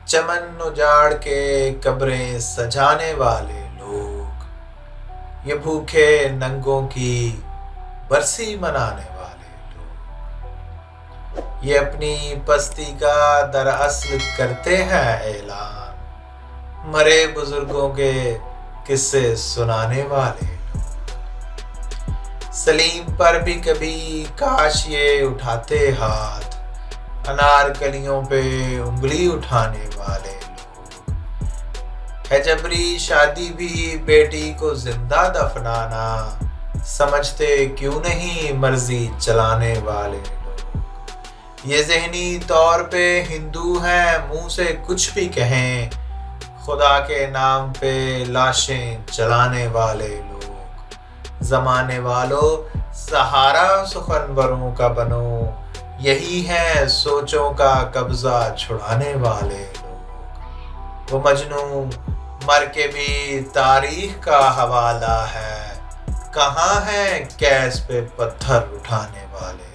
چمن اجاڑ کے قبریں سجانے والے لوگ، یہ بھوکے ننگوں کی برسی منانے والے لوگ، یہ اپنی پستی کا دراصل کرتے ہیں اعلان، مرے بزرگوں کے قصے سنانے والے لوگ۔ سلیم پر بھی کبھی کاش یہ اٹھاتے ہاتھ، انارکلیوں پہ انگلی اٹھانے والے لوگ۔ ہے جبری شادی بھی بیٹی کو زندہ دفنانا، سمجھتے کیوں نہیں مرضی چلانے والے لوگ۔ یہ ذہنی طور پہ ہندو ہیں، منہ سے کچھ بھی کہیں، خدا کے نام پہ لاشیں جلانے والے لوگ۔ زمانے والوں سہارا سخنوروں کا بنو، یہی ہے سوچوں کا قبضہ چھڑانے والے لوگ۔ وہ مجنوں مر کے بھی تاریخ کا حوالہ ہے، کہاں ہیں کیس پہ پتھر اٹھانے والے